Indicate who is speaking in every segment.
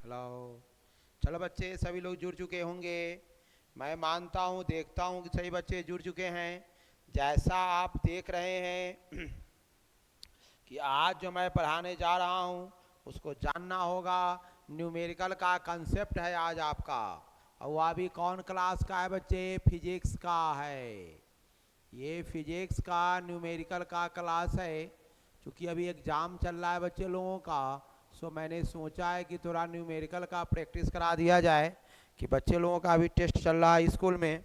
Speaker 1: Hello. चलो बच्चे, सभी लोग जुड़ चुके होंगे। मैं मानता हूँ, देखता हूँ कि सभी बच्चे जुड़ चुके हैं। जैसा आप देख रहे हैं कि आज जो मैं पढ़ाने जा रहा हूँ उसको जानना होगा। न्यूमेरिकल का कंसेप्ट है आज आपका। और वो अभी कौन क्लास का है बच्चे? फिजिक्स का है। ये फिजिक्स का न्यूमेरिकल का क्लास है। क्योंकि अभी एग्ज़ाम चल रहा है बच्चे लोगों का, सो मैंने सोचा है कि थोड़ा न्यूमेरिकल का प्रैक्टिस करा दिया जाए। कि बच्चे लोगों का अभी टेस्ट चल रहा है स्कूल में,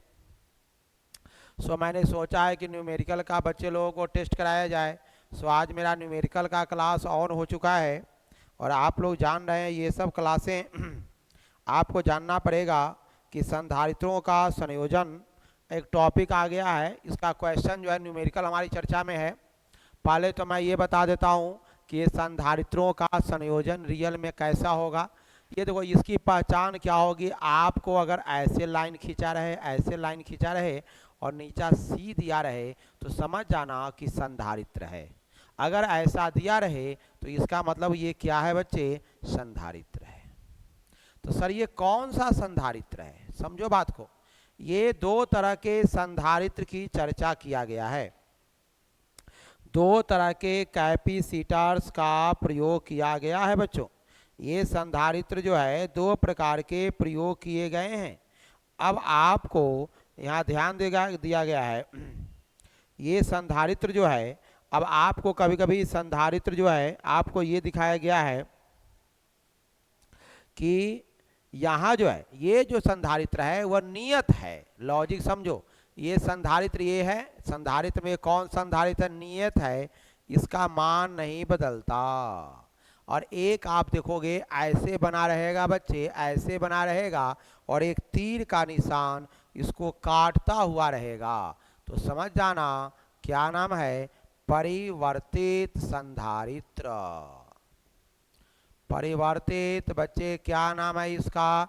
Speaker 1: सो मैंने सोचा है कि न्यूमेरिकल का बच्चे लोगों को टेस्ट कराया जाए। सो आज मेरा न्यूमेरिकल का क्लास ऑन हो चुका है। और आप लोग जान रहे हैं ये सब क्लासें आपको जानना पड़ेगा कि संधारित्रों का संयोजन एक टॉपिक आ गया है। इसका क्वेश्चन जो है न्यूमेरिकल हमारी चर्चा में है। पहले तो मैं ये बता देता हूँ कि ये संधारित्रों का संयोजन रियल में कैसा होगा। ये देखो, इसकी पहचान क्या होगी। आपको अगर ऐसे लाइन खींचा रहे, ऐसे लाइन खींचा रहे और नीचा सी दिया रहे तो समझ जाना कि संधारित्र है। अगर ऐसा दिया रहे तो इसका मतलब ये क्या है बच्चे? संधारित्र है। तो सर ये कौन सा संधारित्र है? समझो बात को। ये दो तरह के संधारित्र की चर्चा किया गया है। दो तरह के कैपेसिटर्स का प्रयोग किया गया है बच्चों। ये संधारित्र जो है दो प्रकार के प्रयोग किए गए हैं। अब आपको यहाँ ध्यान दिया गया है ये संधारित्र जो है, अब आपको कभी कभी संधारित्र जो है आपको ये दिखाया गया है कि यहाँ जो है ये जो संधारित्र है वह नियत है। लॉजिक समझो, ये संधारित्र ये है। संधारित्र में कौन संधारित्र नियत है, इसका मान नहीं बदलता। और एक आप देखोगे ऐसे बना रहेगा बच्चे, ऐसे बना रहेगा और एक तीर का निशान इसको काटता हुआ रहेगा। तो समझ जाना क्या नाम है? परिवर्तित संधारित्र। परिवर्तित बच्चे क्या नाम है इसका?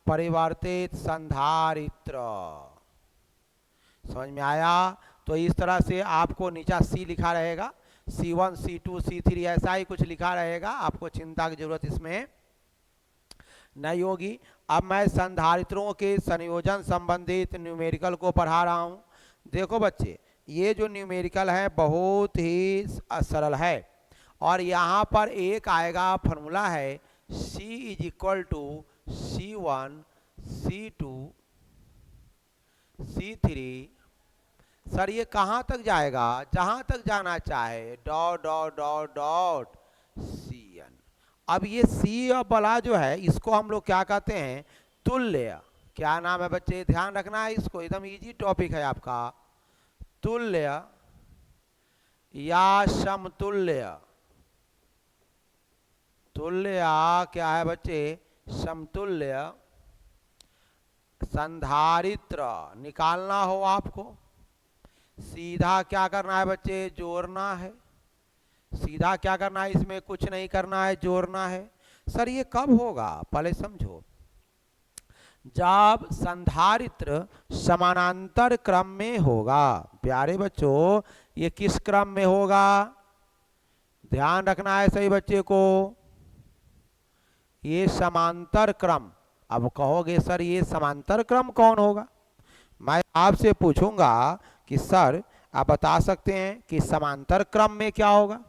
Speaker 1: परिवर्तित संधारित्र। समझ में आया? तो इस तरह से आपको नीचा सी लिखा रहेगा, C1 C2 C3 ऐसा ही कुछ लिखा रहेगा। आपको चिंता की जरूरत इसमें नहीं होगी। अब मैं संधारित्रों के संयोजन संबंधित न्यूमेरिकल को पढ़ा रहा हूं। देखो बच्चे, ये जो न्यूमेरिकल है बहुत ही सरल है। और यहाँ पर एक आएगा फॉर्मूला है C is equal to C1 C2 C3। Sir ये कहाँ तक जाएगा? जहाँ तक जाना चाहे, dot dot dot dot Cn। अब ये सी वाला जो है इसको हम लोग क्या कहते हैं? तुल्य। क्या नाम है बच्चे? ध्यान रखना है इसको, एकदम इजी टॉपिक है आपका। तुल्य या समतुल्य। तुल्य क्या है बच्चे? समतुल्य संधारित्र निकालना हो आपको, सीधा क्या करना है बच्चे? जोड़ना है। सीधा क्या करना है? इसमें कुछ नहीं करना है, जोड़ना है। सर ये कब होगा पहले समझो। जब संधारित्र समानांतर क्रम में होगा। प्यारे बच्चों, ये किस क्रम में होगा? ध्यान रखना है सही बच्चे को, ये समांतर क्रम। अब कहोगे सर ये समांतर क्रम कौन होगा? मैं आपसे पूछूंगा कि सर आप बता सकते हैं कि समांतर क्रम में क्या होगा?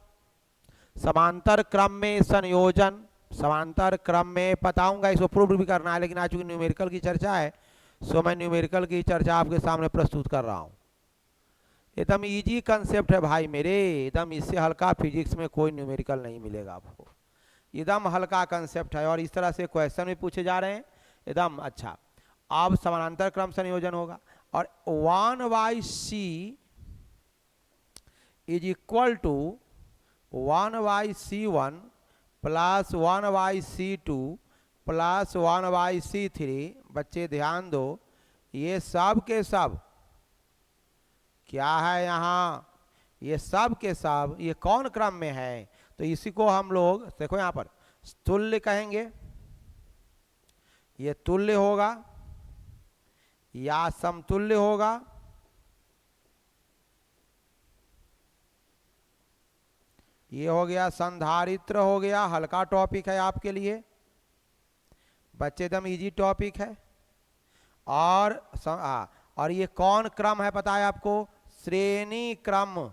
Speaker 1: समांतर क्रम में संयोजन, समांतर क्रम में बताऊंगा, इसको प्रूव भी करना है। लेकिन आज चूंकि न्यूमेरिकल की चर्चा है, सो मैं न्यूमेरिकल की चर्चा आपके सामने प्रस्तुत कर रहा हूं। एकदम इजी कंसेप्ट है भाई मेरे, एकदम इससे हल्का फिजिक्स में कोई न्यूमेरिकल नहीं मिलेगा आपको। एकदम हल्का कंसेप्ट है और इस तरह से क्वेश्चन भी पूछे जा रहे हैं एकदम अच्छा। अब समानांतर क्रम संयोजन होगा और 1/c is equal to 1/c1 plus 1/c2 plus 1/c3। बच्चे ध्यान दो, ये सब के सब क्या है यहाँ? ये सब के सब ये कौन क्रम में है? तो इसी को हम लोग देखो यहाँ पर तुल्य कहेंगे। ये तुल्य होगा या समतुल्य होगा। ये हो गया संधारित्र, हो गया हल्का टॉपिक है आपके लिए। बच्चे एकदम इजी टॉपिक है। और ये कौन क्रम है पता है आपको? श्रेणी क्रम।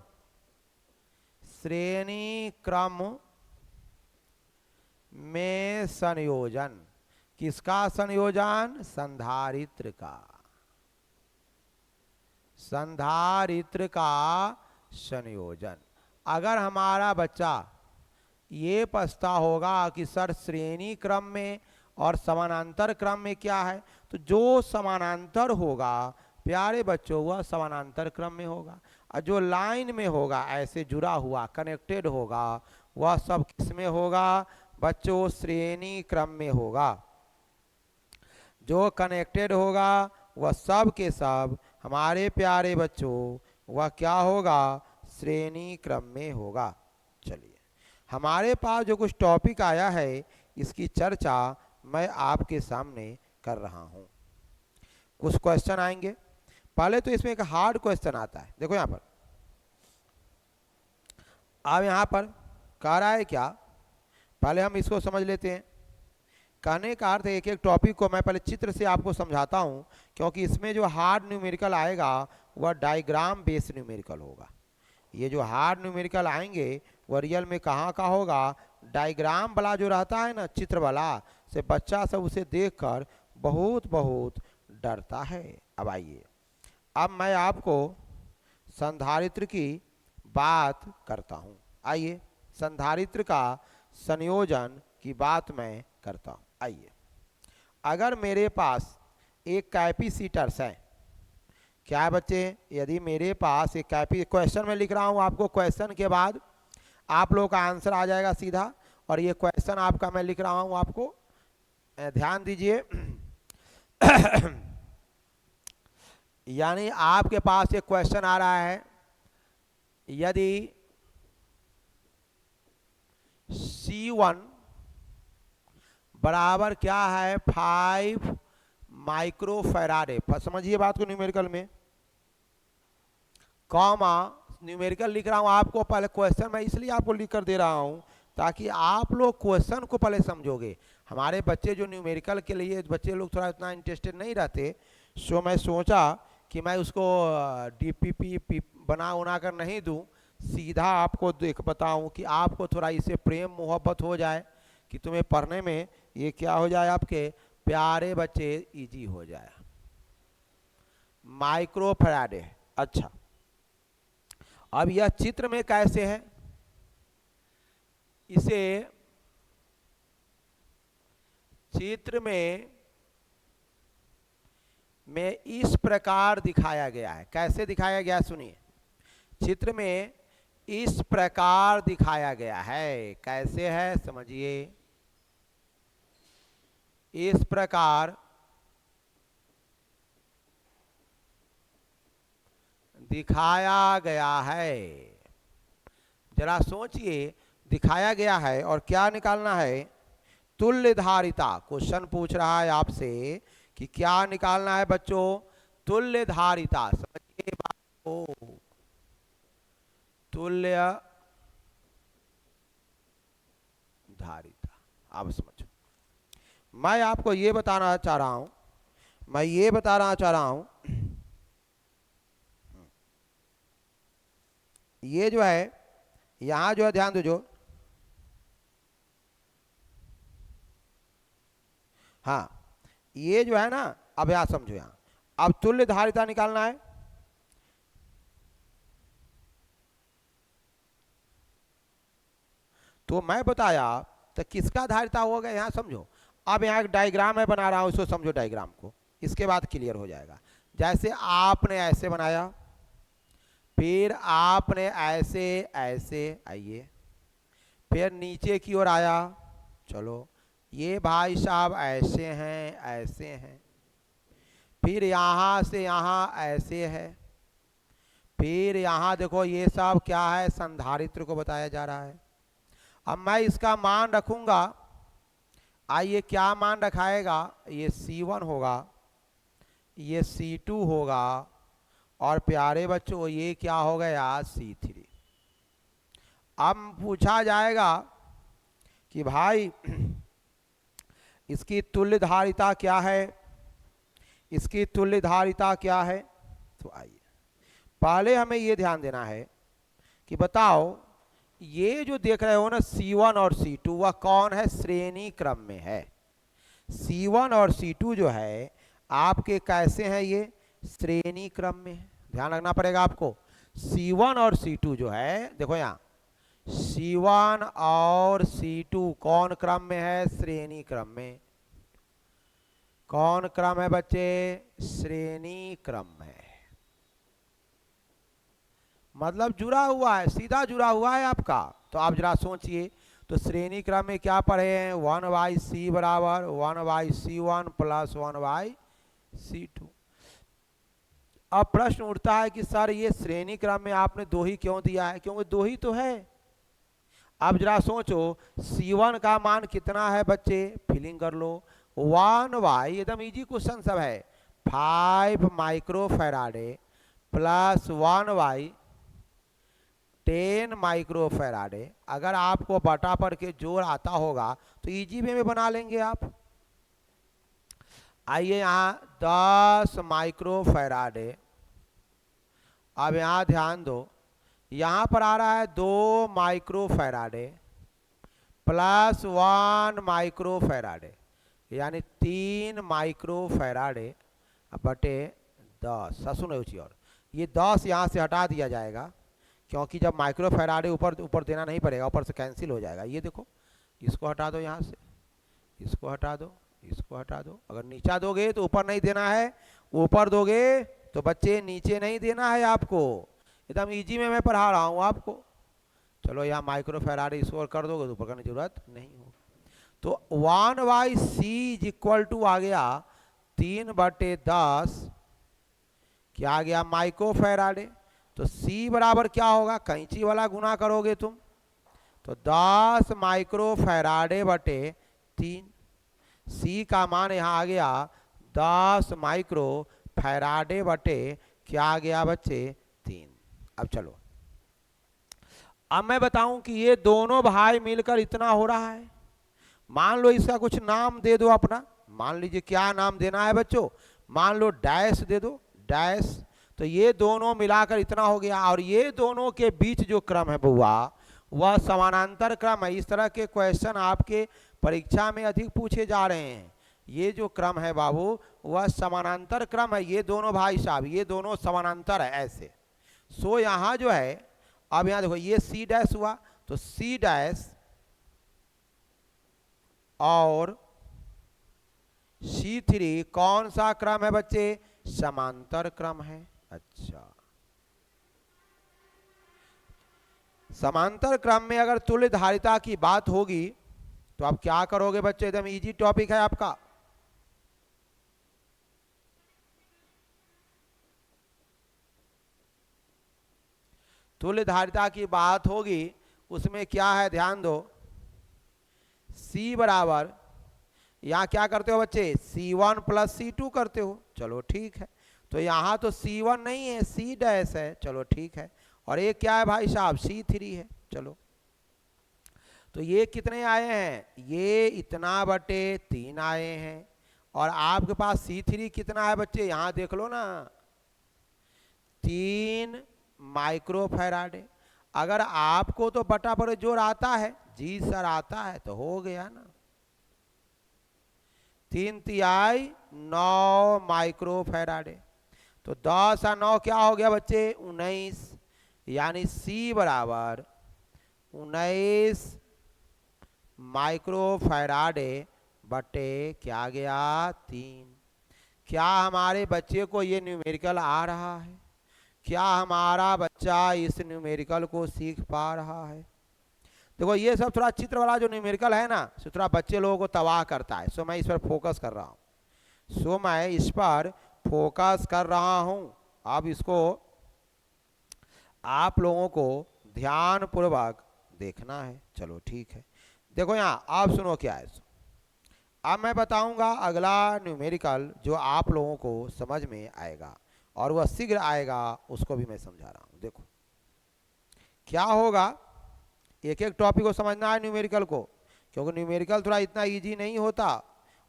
Speaker 1: श्रेणी क्रम में संयोजन। किसका संयोजन? संधारित्र का। संधारित्र का संयोजन। अगर हमारा बच्चा ये पूछता होगा कि सर श्रेणी क्रम में और समानांतर क्रम में क्या है, तो जो समानांतर होगा प्यारे बच्चों वह समानांतर क्रम में होगा, और जो लाइन में होगा ऐसे जुड़ा हुआ कनेक्टेड होगा वह सब किस में होगा बच्चों? श्रेणी क्रम में होगा। जो कनेक्टेड होगा वह सब के सब हमारे प्यारे बच्चों वह क्या होगा? श्रेणी क्रम में होगा। चलिए हमारे पास जो कुछ टॉपिक आया है इसकी चर्चा मैं आपके सामने कर रहा हूं। कुछ क्वेश्चन आएंगे। पहले तो इसमें एक हार्ड क्वेश्चन आता है। देखो यहां पर, अब यहां पर कह रहा है क्या, पहले हम इसको समझ लेते हैं। कहने का अर्थ एक एक टॉपिक को मैं पहले चित्र से आपको समझाता हूं, क्योंकि इसमें जो हार्ड न्यूमेरिकल आएगा वह डायग्राम बेस्ड न्यूमेरिकल होगा। ये जो हार्ड न्यूमेरिकल आएंगे वह रियल में कहाँ का होगा? डायग्राम वाला जो रहता है ना, चित्र वाला, से बच्चा सब उसे देखकर बहुत बहुत डरता है। अब आइए, अब मैं आपको संधारित्र की बात करता हूँ। आइए संधारित्र का संयोजन की बात मैं करता हूँ। आइए, अगर मेरे पास एक कैपेसिटर्स है, क्या है बच्चे? यदि मेरे पास एक क्वेश्चन में लिख रहा हूँ आपको, क्वेश्चन के बाद आप लोगों का आंसर आ जाएगा सीधा, और ये क्वेश्चन आपका मैं लिख रहा हूँ आपको, ध्यान दीजिए। यानी आपके पास एक क्वेश्चन आ रहा है, यदि C1 बराबर क्या है? 5 माइक्रोफैराडे। समझिए बात को न्यूमेरिकल में, कॉमा न्यूमेरिकल लिख रहा हूं आपको। पहले क्वेश्चन मैं इसलिए आपको लिख कर दे रहा हूं ताकि आप लोग क्वेश्चन को पहले समझोगे। हमारे बच्चे जो न्यूमेरिकल के लिए बच्चे लोग थोड़ा इतना इंटरेस्टेड नहीं रहते, सो मैं सोचा कि मैं उसको DPP बना कर नहीं दूं, सीधा आपको देख बताऊं कि आपको थोड़ा इससे प्रेम मोहब्बत हो जाए, कि तुम्हें पढ़ने में ये क्या हो जाए, आपके प्यारे बच्चे इजी हो जाए। माइक्रोफैराडे। अच्छा, अब यह चित्र में कैसे है? इसे चित्र में इस प्रकार दिखाया गया है। कैसे दिखाया गया सुनिए। चित्र में इस प्रकार दिखाया गया है। कैसे है समझिए। इस प्रकार दिखाया गया है। जरा सोचिए, दिखाया गया है और क्या निकालना है? तुल्य धारिता। क्वेश्चन पूछ रहा है आपसे कि क्या निकालना है बच्चों? तुल्य धारिता। समझिए बात को, तुल्य धारिता। आप समझो, मैं आपको ये बताना चाह रहा हूं, ये जो है यहां जो है, ध्यान दो, जो हाँ ये जो है ना, अब यहां समझो, यहां अब तुल्य धारिता निकालना है। तो मैं बताया तो किसका धारिता होगा यहां समझो। अब यहां एक डायग्राम है बना रहा हूं, इसको समझो डायग्राम को, इसके बाद क्लियर हो जाएगा। जैसे आपने ऐसे बनाया, फिर आपने ऐसे ऐसे, आइए, फिर नीचे की ओर आया, चलो ये भाई साहब ऐसे हैं, ऐसे हैं, फिर यहां से यहां ऐसे है, फिर यहां देखो ये सब क्या है? संधारित्र को बताया जा रहा है। अब मैं इसका मान रखूंगा, आइए क्या मान रखाएगा? ये C1 होगा, ये C2 होगा, और प्यारे बच्चों ये क्या हो गया? C3। अब पूछा जाएगा कि भाई इसकी तुल्य धारिता क्या है, इसकी तुल्य धारिता क्या है। तो आइए पहले हमें ये ध्यान देना है कि बताओ ये जो देख रहे हो ना C1 और C2 वह कौन है, श्रेणी क्रम में है। C1 और C2 जो है आपके कैसे हैं, ये श्रेणी क्रम में है, ध्यान रखना पड़ेगा आपको। C1 और C2 जो है देखो यहाँ C1 और C2 कौन क्रम में है, श्रेणी क्रम में। कौन क्रम है बच्चे, श्रेणी क्रम में, मतलब जुड़ा हुआ है, सीधा जुड़ा हुआ है आपका। तो आप जरा सोचिए, तो श्रेणी क्रम में क्या पढ़े हैं, 1/c बराबर 1/c1 प्लस 1/c2। अब प्रश्न उठता है कि सर ये श्रेणी क्रम में आपने 2 ही क्यों दिया है, क्योंकि 2 ही तो है। अब जरा सोचो C1 का मान कितना है बच्चे, फिलिंग कर लो, 1/, एकदम इजी क्वेश्चन सब है, 5 माइक्रोफैराडे प्लस 1/10 माइक्रोफैराडे। अगर आपको बटा पर के जोड़ आता होगा तो इजी वे में बना लेंगे आप। आइए यहाँ 10 माइक्रोफैराडे। अब यहाँ ध्यान दो, यहाँ पर आ रहा है 2 माइक्रोफैराडे प्लस 1 माइक्रोफैराडे, यानी 3 माइक्रोफैराडे बटे 10। सुनो और ये 10 यहाँ से हटा दिया जाएगा, क्योंकि जब माइक्रोफैराडे ऊपर देना नहीं पड़ेगा, ऊपर से कैंसिल हो जाएगा। ये देखो इसको हटा दो, यहाँ से इसको हटा दो, इसको हटा दो। अगर नीचा दोगे तो ऊपर नहीं देना है, ऊपर दोगे तो बच्चे नीचे नहीं देना है आपको। एकदम इजी में मैं पढ़ा रहा हूँ आपको। चलो यहाँ माइक्रोफैराडे इसको कर दोगे तो ऊपर करने की जरूरत नहीं होगी। तो 1/c = आ गया 3/10, क्या आ गया, माइक्रोफैराडे। तो c बराबर क्या होगा, कैंची वाला गुना करोगे तुम तो 10 माइक्रोफैराडे बटे 3। c का मान यहाँ आ गया 10 माइक्रोफैराडे बटे क्या आ गया बच्चे, 3। अब चलो अब मैं बताऊं कि ये दोनों भाई मिलकर इतना हो रहा है। मान लो इसका कुछ नाम दे दो अपना, मान लीजिए क्या नाम देना है बच्चों, मान लो डैश दे दो, डैश। तो ये दोनों मिलाकर इतना हो गया, और ये दोनों के बीच जो क्रम है बुआ वह समानांतर क्रम है। इस तरह के क्वेश्चन आपके परीक्षा में अधिक पूछे जा रहे हैं। ये जो क्रम है बाबू वह समानांतर क्रम है, ये दोनों भाई साहब ये दोनों समानांतर है ऐसे। सो यहाँ जो है, अब यहाँ देखो ये C डैश हुआ, तो C डैश और C3 कौन सा क्रम है बच्चे, समांतर क्रम है। अच्छा, समांतर क्रम में अगर तुल्य धारिता की बात होगी तो आप क्या करोगे बच्चे, एकदम इजी टॉपिक है आपका। तुल्य धारिता की बात होगी उसमें क्या है, ध्यान दो, C बराबर, यहाँ क्या करते हो बच्चे, C1 प्लस C2 करते हो। चलो ठीक है, तो यहाँ तो C1 नहीं है, C डैश है। चलो ठीक है, और ये क्या है भाई साहब, C3 है। चलो तो ये कितने आए हैं, ये इतना बटे 3 आए हैं, और आपके पास C3 कितना है बच्चे, यहाँ देख लो ना, 3 माइक्रोफैराडे। अगर आपको तो बटा पर जोड़ आता है, जी सर आता है, तो हो गया ना, 3 तिहाई 9 माइक्रोफैराडे। तो 10 और 9 क्या हो गया बच्चे, 19, यानी C बराबर 19 माइक्रोफैराडे बटे क्या गया, 3। क्या हमारे बच्चे को ये न्यूमेरिकल आ रहा है, क्या हमारा बच्चा इस न्यूमेरिकल को सीख पा रहा है। देखो ये सब थोड़ा चित्र वाला जो न्यूमेरिकल है ना, सो थोड़ा बच्चे लोगों को तबाह करता है। सो मैं इस पर फोकस कर रहा हूँ, मैं इस पर फोकस कर रहा हूँ। अब इसको आप लोगों को ध्यान पूर्वक देखना है। चलो ठीक है, देखो यहाँ आप सुनो क्या है। अब मैं बताऊंगा अगला न्यूमेरिकल जो आप लोगों को समझ में आएगा, और वह शीघ्र आएगा, उसको भी मैं समझा रहा हूँ। देखो क्या होगा, एक एक टॉपिक को समझना है न्यूमेरिकल को, क्योंकि न्यूमेरिकल थोड़ा इतना इजी नहीं होता,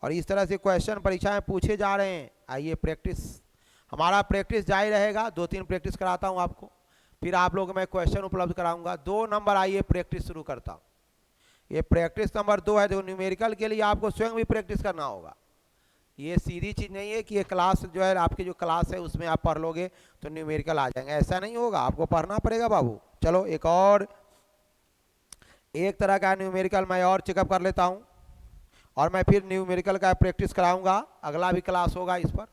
Speaker 1: और इस तरह से क्वेश्चन परीक्षा में पूछे जा रहे हैं। आइए प्रैक्टिस, हमारा प्रैक्टिस जारी रहेगा, 2-3 प्रैक्टिस कराता हूँ आपको, फिर आप लोग मैं क्वेश्चन उपलब्ध कराऊंगा। 2 नंबर, आइए प्रैक्टिस शुरू करता हूँ। ये प्रैक्टिस नंबर 2 है, जो न्यूमेरिकल के लिए आपको स्वयं भी प्रैक्टिस करना होगा। ये सीधी चीज़ नहीं है कि ये क्लास जो है आपकी जो क्लास है उसमें आप पढ़ लोगे तो न्यूमेरिकल आ जाएंगे, ऐसा नहीं होगा, आपको पढ़ना पड़ेगा बाबू। चलो एक तरह का न्यूमेरिकल मैं और चेकअप कर लेता हूँ, और मैं फिर न्यूमेरिकल का प्रैक्टिस कराऊंगा, अगला भी क्लास होगा इस पर।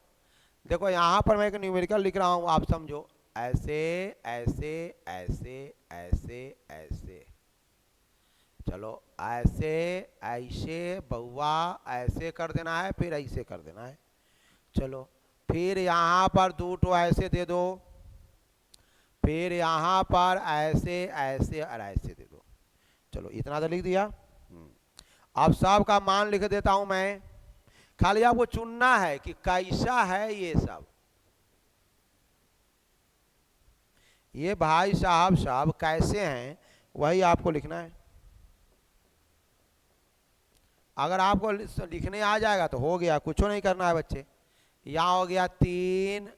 Speaker 1: देखो यहाँ पर मैं एक न्यूमेरिकल लिख रहा हूँ, आप समझो, ऐसे ऐसे ऐसे ऐसे ऐसे, चलो ऐसे ऐसे बउआ ऐसे कर देना है, फिर ऐसे कर देना है। चलो फिर यहाँ पर 2 ठो ऐसे दे दो, फिर यहाँ पर ऐसे ऐसे और ऐसे दे दो। चलो इतना तो लिख दिया। अब सब का मान लिख देता हूं मैं, खाली आपको चुनना है कि कैसा है ये सब। ये भाई साहब सब कैसे हैं वही आपको लिखना है। अगर आपको लिखने आ जाएगा तो हो गया, कुछ नहीं करना है बच्चे। यहाँ हो गया 3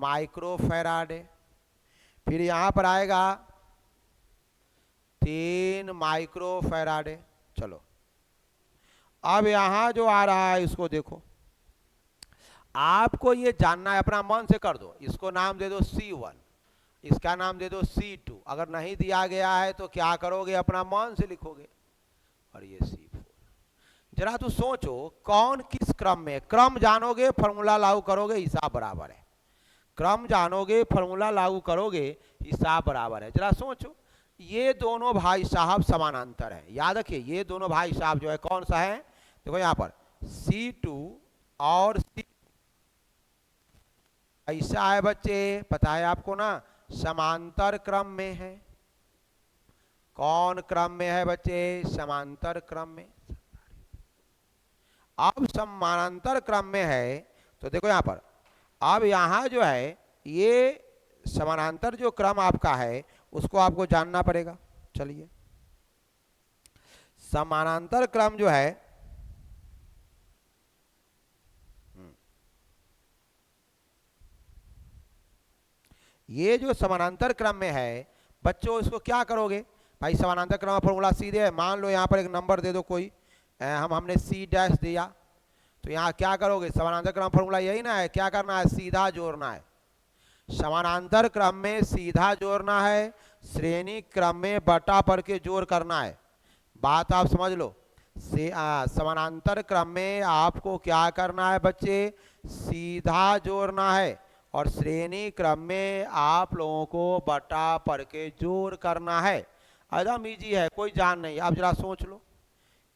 Speaker 1: माइक्रोफैराडे, फिर यहाँ पर आएगा 3 माइक्रोफैराडे। चलो अब यहाँ जो आ रहा है इसको देखो, आपको ये जानना है, अपना मन से कर दो। इसको नाम दे दो C1, इसका नाम दे दो C2। अगर नहीं दिया गया है तो क्या करोगे, अपना मन से लिखोगे। और ये C4। जरा तू सोचो कौन किस क्रम में, क्रम जानोगे फॉर्मूला लागू करोगे, हिसाब बराबर है। क्रम जानोगे फॉर्मूला लागू करोगे, हिसाब बराबर है। जरा सोचो, ये दोनों भाई साहब समानांतर हैं, याद रखिए ये दोनों भाई साहब जो है कौन सा है, देखो यहाँ पर C2 और C ऐसा है बच्चे, पता है आपको ना, समांतर क्रम में है। कौन क्रम में है बच्चे, समांतर क्रम में। अब समानांतर क्रम में है तो देखो यहाँ पर, अब यहाँ जो है ये समानांतर जो क्रम आपका है उसको आपको जानना पड़ेगा। चलिए समानांतर क्रम जो है, ये जो समानांतर क्रम में है बच्चों, इसको क्या करोगे भाई, समानांतर क्रम का फॉर्मूला सीधे है। मान लो यहाँ पर एक नंबर दे दो कोई, हमने C' दिया, तो यहाँ क्या करोगे, समानांतर क्रम फॉर्मूला यही ना है, क्या करना है, सीधा जोड़ना है। समानांतर क्रम में सीधा जोड़ना है, श्रेणी क्रम में बटा पर के जोड़ करना है। बात आप समझ लो, समानांतर क्रम में आपको क्या करना है बच्चे, सीधा जोड़ना है, और श्रेणी क्रम में आप लोगों को बटा पर के जोड़ करना है। एकदम इजी है, कोई जान नहीं। आप जरा सोच लो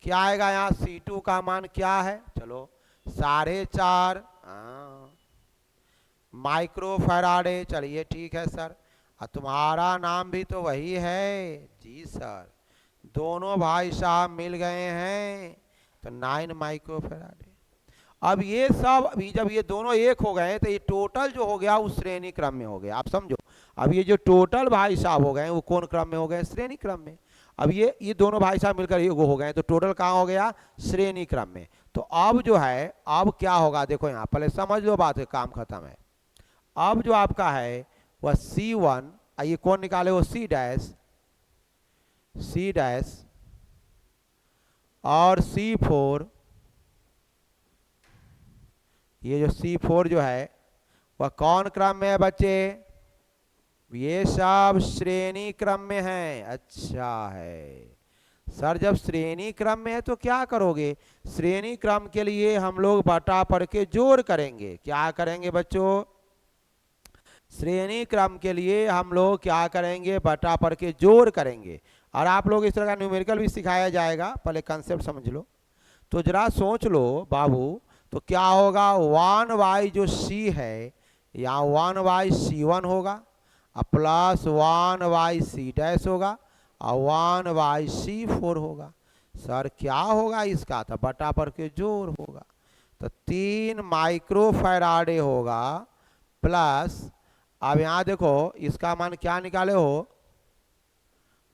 Speaker 1: क्या आएगा यहाँ, C2 का मान क्या है, चलो 4.5 माइक्रोफैराडे। चलिए ठीक है सर, तुम्हारा नाम भी तो वही है जी सर, दोनों भाई साहब मिल गए हैं तो 9 माइक्रोफैराडे। अब ये सब अभी जब ये दोनों एक हो गए तो ये टोटल जो हो गया उस श्रेणी क्रम में हो गया, आप समझो। अब ये जो टोटल भाई साहब हो गए वो कौन क्रम में हो गए, श्रेणी क्रम में। अब ये दोनों भाई साहब मिलकर ये हो गए तो टोटल कहाँ हो गया, श्रेणी क्रम में। तो अब जो है, अब क्या होगा देखो यहाँ पहले समझ लो बात, काम खत्म है। अब जो आपका है वह C1, ये कौन निकाले, वो C' और C4, ये जो C4 जो है वह कौन क्रम में है बच्चे, ये सब श्रेणी क्रम में है। अच्छा है सर, जब श्रेणी क्रम में है तो क्या करोगे, श्रेणी क्रम के लिए हम लोग बटा पर के जोड़ करेंगे। क्या करेंगे बच्चों, श्रेणी क्रम के लिए हम लोग क्या करेंगे, बटा पर के जोड़ करेंगे। और आप लोग इस तरह का न्यूमेरिकल भी सिखाया जाएगा, पहले कंसेप्ट समझ लो। तो जरा सोच लो बाबू, तो क्या होगा, 1/, जो C है यहाँ 1/C1 होगा, प्लस 1/C' होगा, और 1/C4 होगा। सर क्या होगा इसका, तो बटा पर के जोड़ होगा, तो 3 माइक्रोफैराडे होगा, प्लस अब यहाँ देखो इसका मान क्या निकाले हो,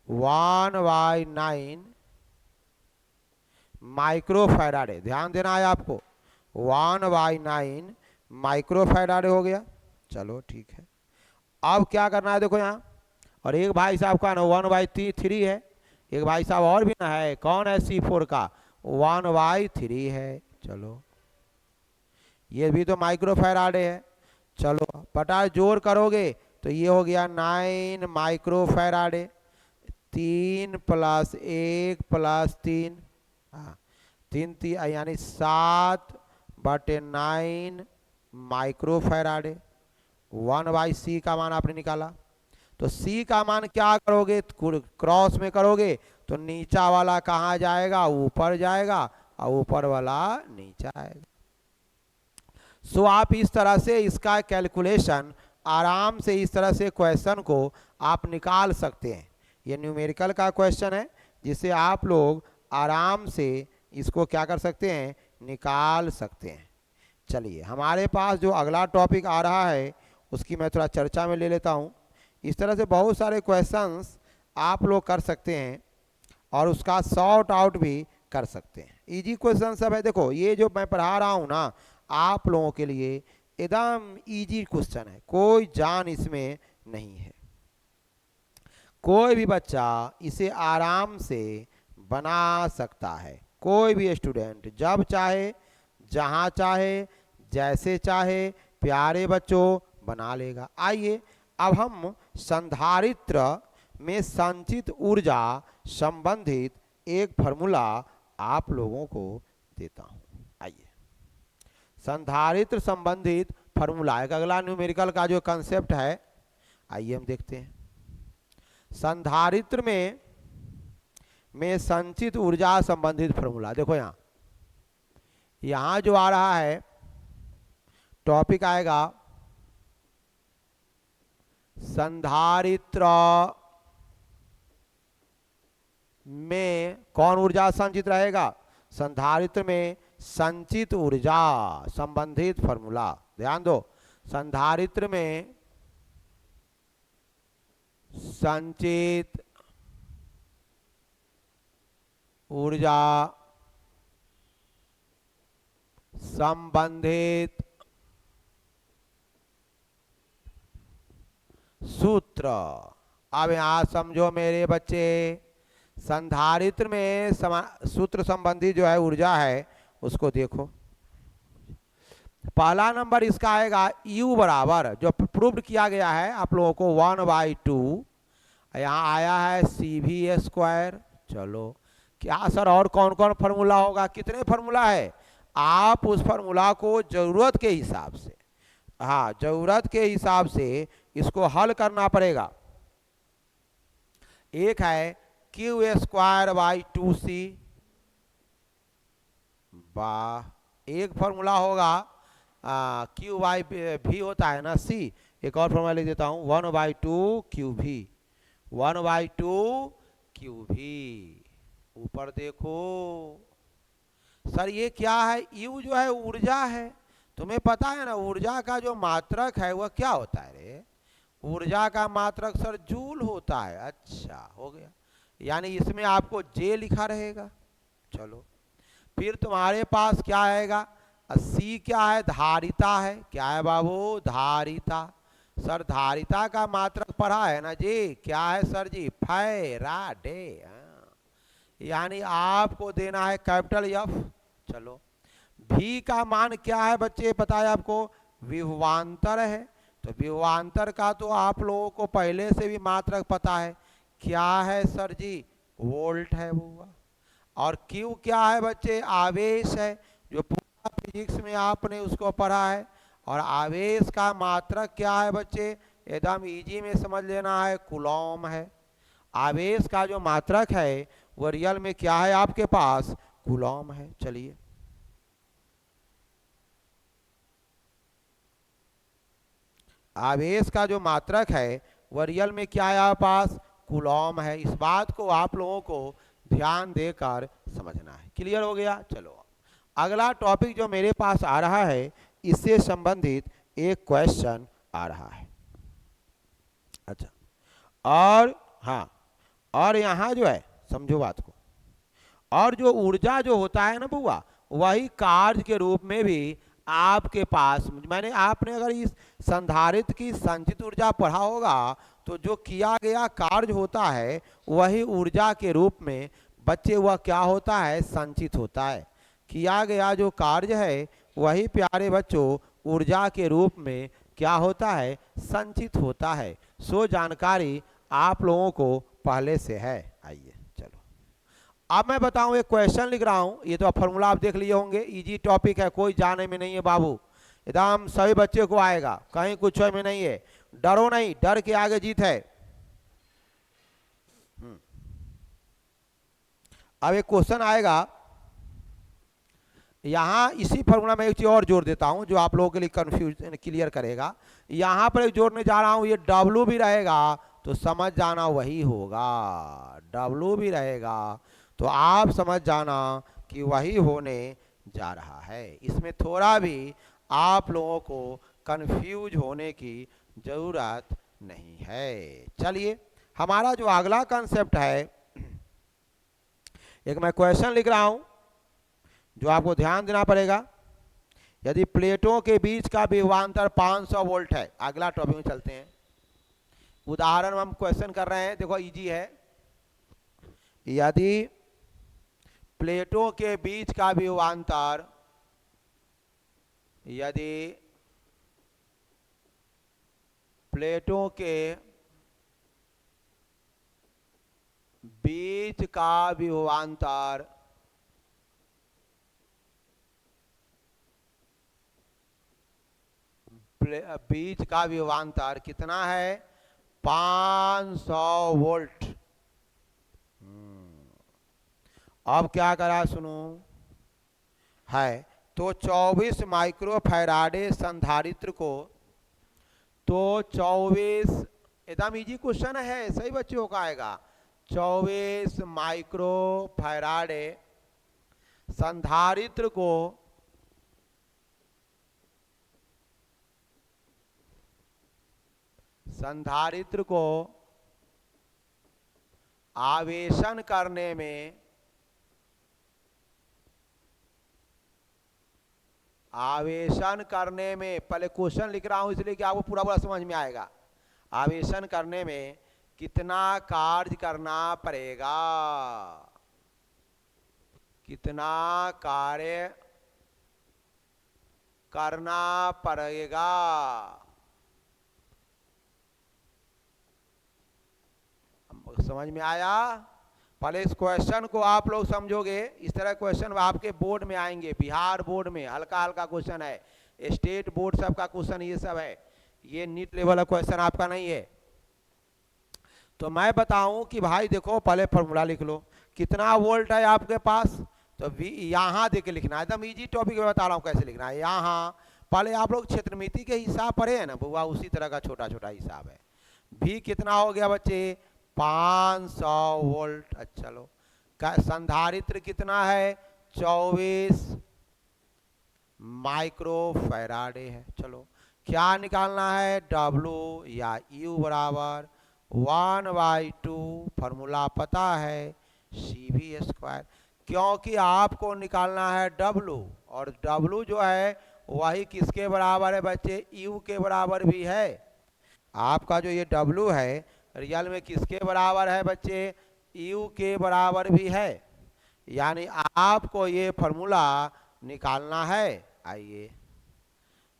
Speaker 1: 1/9 माइक्रोफैराडे, ध्यान देना है आपको, 1/9 माइक्रोफैराडे हो गया। चलो ठीक है, अब क्या करना है देखो यहाँ, और एक भाई साहब का ना 1/3 है, एक भाई साहब और भी ना है, कौन है C4 का, 1/3 है। चलो ये भी तो माइक्रोफैराडे है। चलो पटा जोड़ करोगे तो ये हो गया 9 माइक्रोफैराडे, 3 + 1 + 3, हाँ 3 यानी 7/9 माइक्रोफैराडे। 1/C का मान आपने निकाला, तो C का मान क्या करोगे, क्रॉस में करोगे तो नीचा वाला कहाँ जाएगा, ऊपर जाएगा, और ऊपर वाला नीचा आएगा। सो आप इस तरह से इसका कैलकुलेशन आराम से, इस तरह से क्वेश्चन को आप निकाल सकते हैं। ये न्यूमेरिकल का क्वेश्चन है जिसे आप लोग आराम से इसको क्या कर सकते हैं, निकाल सकते हैं। चलिए हमारे पास जो अगला टॉपिक आ रहा है उसकी मैं थोड़ा चर्चा में ले लेता हूँ। इस तरह से बहुत सारे क्वेश्चंस आप लोग कर सकते हैं और उसका सॉर्ट आउट भी कर सकते हैं। इजी क्वेश्चन सब है। देखो ये जो मैं पढ़ा रहा हूँ ना, आप लोगों के लिए एकदम इजी क्वेश्चन है, कोई जान इसमें नहीं है। कोई भी बच्चा इसे आराम से बना सकता है, कोई भी स्टूडेंट जब चाहे, जहाँ चाहे, जैसे चाहे, प्यारे बच्चों बना लेगा। आइए अब हम संधारित्र में संचित ऊर्जा संबंधित एक फॉर्मूला आप लोगों को देता हूँ। आइए संधारित्र संबंधित फॉर्मूला, एक अगला न्यूमेरिकल का जो कंसेप्ट है, आइए हम देखते हैं। संधारित्र में संचित ऊर्जा संबंधित फॉर्मूला, देखो यहाँ जो आ रहा है टॉपिक आएगा संधारित्र में कौन ऊर्जा संचित रहेगा, संधारित्र में संचित ऊर्जा संबंधित फॉर्मूला। ध्यान दो, संधारित्र में संचित ऊर्जा संबंधित सूत्र। अब यहां समझो मेरे बच्चे, संधारित्र में सूत्र संबंधी जो है ऊर्जा है उसको देखो। पहला नंबर इसका आएगा U बराबर, जो प्रूव्ड किया गया है आप लोगों को, 1/2। यहाँ आया है CV²। चलो क्या सर और कौन कौन फार्मूला होगा, कितने फार्मूला है, आप उस फार्मूला को जरूरत के हिसाब से, हाँ जरूरत के हिसाब से इसको हल करना पड़ेगा। एक है Q²/2C, एक फार्मूला होगा Q/V होता है ना C, एक और फार्मूला लिख देता हूँ 1/2QV, 1/2QV। ऊपर देखो सर ये क्या है, U जो है ऊर्जा है, तुम्हें पता है ना ऊर्जा का जो मात्रक है वह क्या होता है रे, ऊर्जा का मात्रक सर जूल होता है। अच्छा हो गया, यानी इसमें आपको J लिखा रहेगा। चलो फिर तुम्हारे पास क्या आएगा, C क्या है, धारिता है, क्या है बाबू, धारिता। सर धारिता का मात्रक पढ़ा है ना जी, क्या है सर जी, फैराडे। यानी आपको देना है कैपिटल F। चलो V का मान क्या है बच्चे, पता है आपको, विभवांतर है, तो विभवांतर का तो आप लोगों को पहले से भी मात्रक पता है, क्या है सर जी, वोल्ट है वो। और Q क्या है बच्चे, आवेश है, जो पूरा फिजिक्स में आपने उसको पढ़ा है। और आवेश का मात्रक क्या है बच्चे, एकदम इजी में समझ लेना है, कूलॉम है। आवेश का जो मात्रक है वो रियल में क्या है आपके पास, कूलॉम है। चलिए आवेश का जो मात्रक है वह रियल में क्या है आपके पास, कूलॉम है। इस बात को आप लोगों को ध्यान देकर समझना है। क्लियर हो गया। चलो अगला टॉपिक जो मेरे पास आ रहा है, इससे संबंधित एक क्वेश्चन आ रहा है। अच्छा और हाँ, और यहाँ जो है समझो बात को, और जो ऊर्जा जो होता है ना बुआ, वही कार्य के रूप में भी आपके पास, मैंने आपने अगर इस संधारित्र की संचित ऊर्जा पढ़ा होगा तो जो किया गया कार्य होता है वही ऊर्जा के रूप में बच्चे वह क्या होता है, संचित होता है। किया गया जो कार्य है वही प्यारे बच्चों ऊर्जा के रूप में क्या होता है, संचित होता है। सो जानकारी आप लोगों को पहले से है। आइए चलो अब मैं बताऊं, एक क्वेश्चन लिख रहा हूं, ये तो फॉर्मूला आप देख लिए होंगे, इजी टॉपिक है, कोई जाने में नहीं है बाबू, एकदम सभी बच्चे को आएगा, कहीं कुछ में नहीं है, डरो नहीं, डर के आगे जीत है। अब एक क्वेश्चन आएगा, यहां इसी फॉर्मूला में एक चीज और जोड़ देता हूं जो आप लोगों के लिए कंफ्यूजन क्लियर करेगा। यहां पर एक जोड़ने जा रहा हूं, ये W भी रहेगा तो समझ जाना वही होगा, W भी रहेगा तो आप समझ जाना कि वही होने जा रहा है। इसमें थोड़ा भी आप लोगों को कंफ्यूज होने की जरूरत नहीं है। चलिए हमारा जो अगला कंसेप्ट है, एक मैं क्वेश्चन लिख रहा हूं जो आपको ध्यान देना पड़ेगा। यदि प्लेटों के बीच का विभवांतर 500 वोल्ट है, अगला टॉपिक में चलते हैं, उदाहरण हम क्वेश्चन कर रहे हैं, देखो इजी है। यदि प्लेटों के बीच का विभवांतर, यदि प्लेटों के बीच का विभवांतर बीच का विभवांतर कितना है, 500 वोल्ट। अब क्या करा सुनो, है तो 24 माइक्रो फैराडे संधारित्र को, तो 24, एकदम इजी क्वेश्चन है, सही बच्चों का आएगा, 24 माइक्रो फैराडे संधारित्र को आवेशन करने में, पहले क्वेश्चन लिख रहा हूं इसलिए कि आपको पूरा पूरा समझ में आएगा। आवेशन करने में कितना कार्य करना पड़ेगा, कितना कार्य करना पड़ेगा। समझ में आया? पहले इस क्वेश्चन को आप लोग समझोगे, इस तरह क्वेश्चन आपके बोर्ड में आएंगे, बिहार बोर्ड में हल्का हल्का क्वेश्चन है, स्टेट बोर्ड सबका क्वेश्चन ये सब है, ये नीट लेवल का क्वेश्चन आपका नहीं है। तो मैं बताऊं कि भाई देखो पहले फॉर्मूला लिख लो, कितना वोल्ट है आपके पास, तो यहाँ देके लिखना है, एकदम इजी टॉपिक में बता रहा हूँ कैसे लिखना है। यहाँ पहले आप लोग क्षेत्रमिति के हिसाब पढ़े हैं ना बुआ, उसी तरह का छोटा छोटा हिसाब है। भी कितना हो गया बच्चे, 500 वोल्ट। अच्छा चलो, संधारित्र कितना है, 24 माइक्रो फैराडे है। चलो क्या निकालना है, W या U बराबर 1/2, फॉर्मूला पता है, CV², क्योंकि आपको निकालना है W, और W जो है वही किसके बराबर है बच्चे, U के बराबर भी है। आपका जो ये W है रियल में किसके बराबर है बच्चे, U के बराबर भी है, यानी आपको ये फॉर्मूला निकालना है। आइए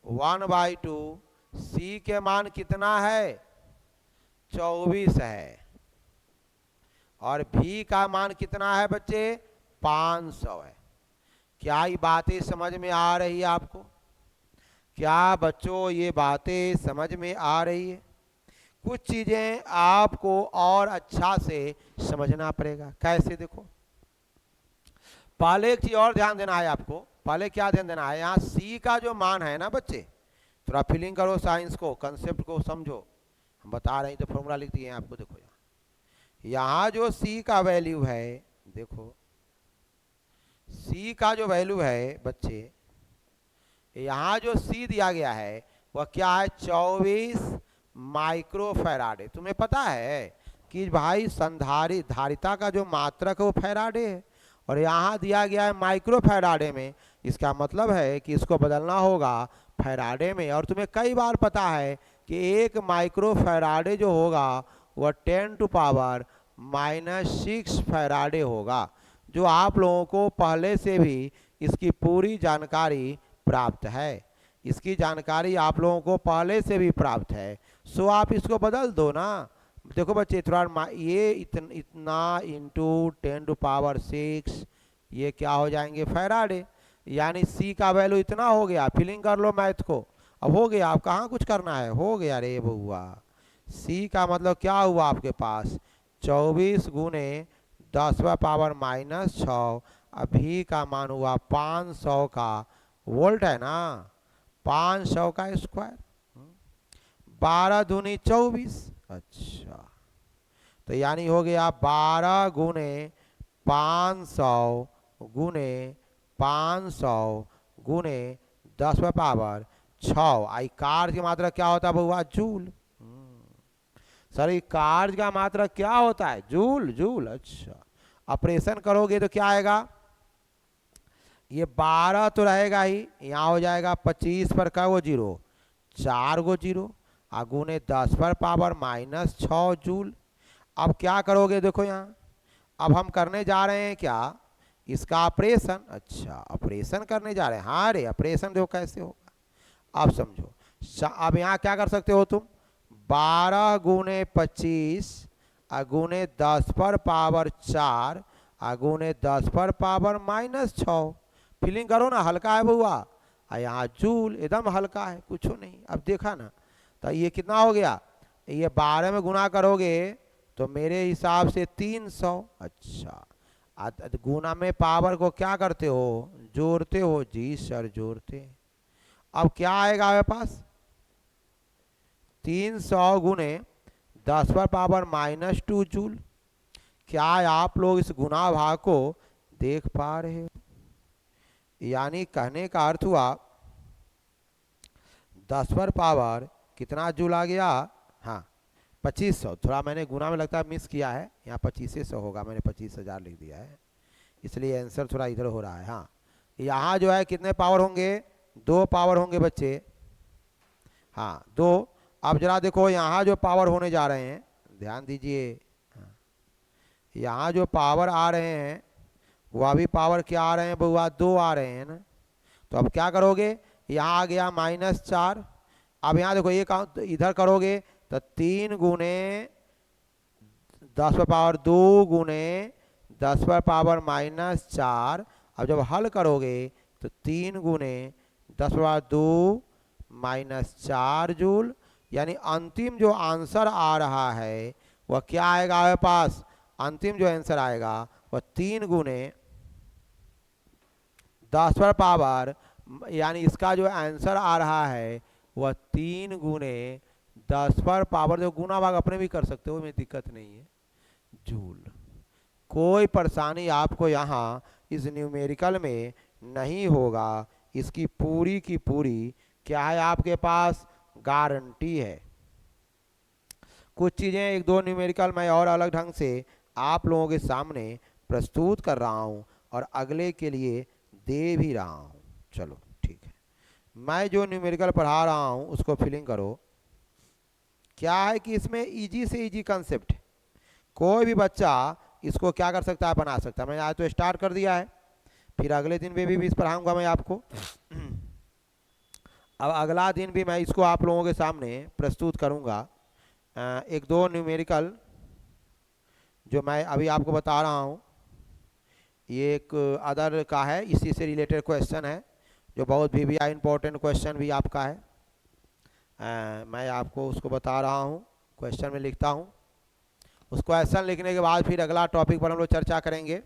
Speaker 1: 1/2, C के मान कितना है, 24 है, और V का मान कितना है बच्चे, 500 है। क्या ये बातें समझ में आ रही है आपको? क्या बच्चों ये बातें समझ में आ रही है? कुछ चीजें आपको और अच्छा से समझना पड़ेगा। कैसे, देखो पहले एक चीज और ध्यान देना है आपको, पहले क्या ध्यान देना है, यहाँ C का जो मान है ना बच्चे, थोड़ा फीलिंग करो साइंस को, कंसेप्ट को समझो, हम बता रहे हैं तो फॉर्मूला लिख दिए हैं आपको। देखो यहाँ जो C का वैल्यू है, देखो C का जो वैल्यू है बच्चे, यहाँ जो C दिया गया है वह क्या है, 24 माइक्रो फैराडे। तुम्हें पता है कि भाई संधारित धारिता का जो मात्रक है वो फैराडे है, और यहाँ दिया गया है माइक्रो फैराडे में। इसका मतलब है कि इसको बदलना होगा फैराडे में। और तुम्हें कई बार पता है कि 1 माइक्रो फैराडे जो होगा वह 10⁻⁻⁶ फैराडे होगा, जो आप लोगों को पहले से भी इसकी पूरी जानकारी प्राप्त है। इसकी जानकारी आप लोगों को पहले से भी प्राप्त है। सो आप इसको बदल दो ना। देखो बच्चे, थोड़ा ये इतना इंटू 10⁻⁶, ये क्या हो जाएंगे फैराडे। यानी सी का वैल्यू इतना हो गया। फिलिंग कर लो मैथ को। अब हो गया, आप कहाँ कुछ करना है, हो गया रे बउआ। सी का मतलब क्या हुआ आपके पास 24 × 10⁻⁻⁶। अभी का मान हुआ 500 का वोल्ट है ना, 500 का स्क्वायर। 12 दूनी 24। अच्छा, तो यानी हो गया 12 × 500 × 500 × 10⁻⁶। आई कार्य की मात्रा क्या होता है बउआ, जूल। सर ये कार्य का मात्रा क्या होता है, जूल, जूल। अच्छा, ऑपरेशन करोगे तो क्या आएगा, ये 12 तो रहेगा ही, यहाँ हो जाएगा 25 पर क्या वो 0, 4 गो 0 गुने 10⁻⁻⁶ जूल। अब क्या करोगे, देखो यहाँ अब हम करने जा रहे हैं क्या, इसका ऑपरेशन। अच्छा, ऑपरेशन करने जा रहे हैं। हाँ रे, ऑपरेशन देखो कैसे होगा, अब समझो। अब यहाँ क्या कर सकते हो तुम, 12 × 25 गुने 10⁻⁴ गुने 10⁻⁻�6। फीलिंग करो ना, हल्का है बउआ। यहाँ जूल एकदम हल्का है, कुछ नहीं। अब देखा ना, तो ये कितना हो गया, ये 12 में गुना करोगे तो मेरे हिसाब से 300। अच्छा, गुना में पावर को क्या करते हो, जोड़ते हो। जी सर, जोड़ते। अब क्या आएगा मेरे पास, 300 गुने 10⁻⁻⁻2 जूल। क्या आप लोग इस गुना भाग को देख पा रहे हो। यानी कहने का अर्थ हुआ 10 पर पावर कितना जूल आ गया, हाँ 2500। थोड़ा मैंने गुना में लगता है मिस किया है, यहाँ 2500 होगा, मैंने 25,000 लिख दिया है, इसलिए आंसर थोड़ा इधर हो रहा है। हाँ, यहाँ जो है कितने पावर होंगे, 2 पावर होंगे बच्चे। हाँ 2। अब जरा देखो यहाँ जो पावर होने जा रहे हैं, ध्यान दीजिए। यहाँ जो पावर आ रहे हैं वह भी पावर क्या आ रहे हैं बउआ, 2 आ रहे हैं ना। तो अब क्या करोगे, यहाँ आ गया -4। अब यहाँ देखो ये इधर करोगे तो 3 गुने 10⁻2 गुने 10⁻⁻4। अब जब हल करोगे तो 3 गुने 10⁻2 -4 जूल। यानी अंतिम जो आंसर आ रहा है वह क्या आएगा हमारे पास, अंतिम जो आंसर आएगा वह 3 गुने 10⁻, यानी इसका जो आंसर आ रहा है वह 3 गुने 10⁻, जो गुना भाग अपने भी कर सकते हो, में दिक्कत नहीं है, जूल। कोई परेशानी आपको यहाँ इस न्यूमेरिकल में नहीं होगा। इसकी पूरी की पूरी क्या है आपके पास, गारंटी है। कुछ चीज़ें 1-2 न्यूमेरिकल मैं और अलग ढंग से आप लोगों के सामने प्रस्तुत कर रहा हूँ और अगले के लिए दे भी रहा हूँ। चलो ठीक है, मैं जो न्यूमेरिकल पढ़ा रहा हूँ उसको फिलिंग करो। क्या है कि इसमें इजी से इजी कंसेप्ट है, कोई भी बच्चा इसको क्या कर सकता है, बना सकता है। मैंने आज तो स्टार्ट कर दिया है, फिर अगले दिन भी इस पढ़ाऊँगा मैं आपको। अब अगला दिन भी मैं इसको आप लोगों के सामने प्रस्तुत करूँगा। 1-2 न्यूमेरिकल जो मैं अभी आपको बता रहा हूँ, ये एक अदर का है, इसी से रिलेटेड क्वेश्चन है जो बहुत भी इम्पोर्टेंट क्वेश्चन भी आपका है। मैं आपको उसको बता रहा हूँ, क्वेश्चन में लिखता हूँ। उस क्वेश्चन लिखने के बाद फिर अगला टॉपिक पर हम लोग चर्चा करेंगे।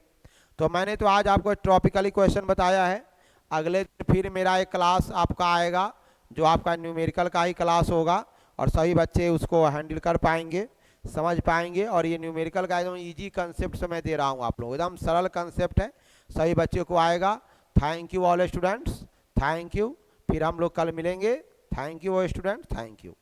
Speaker 1: तो मैंने तो आज आपको टॉपिकली क्वेश्चन बताया है। अगले दिन फिर मेरा एक क्लास आपका आएगा जो आपका न्यूमेरिकल का ही क्लास होगा और सभी बच्चे उसको हैंडल कर पाएंगे, समझ पाएंगे। और ये न्यूमेरिकल का एकदम ईजी कंसेप्ट से मैं दे रहा हूँ आप लोग, एकदम सरल कंसेप्ट है, सभी बच्चों को आएगा। Thank you all students, thank you. फिर हम लोग कल मिलेंगे। Thank you student, thank you.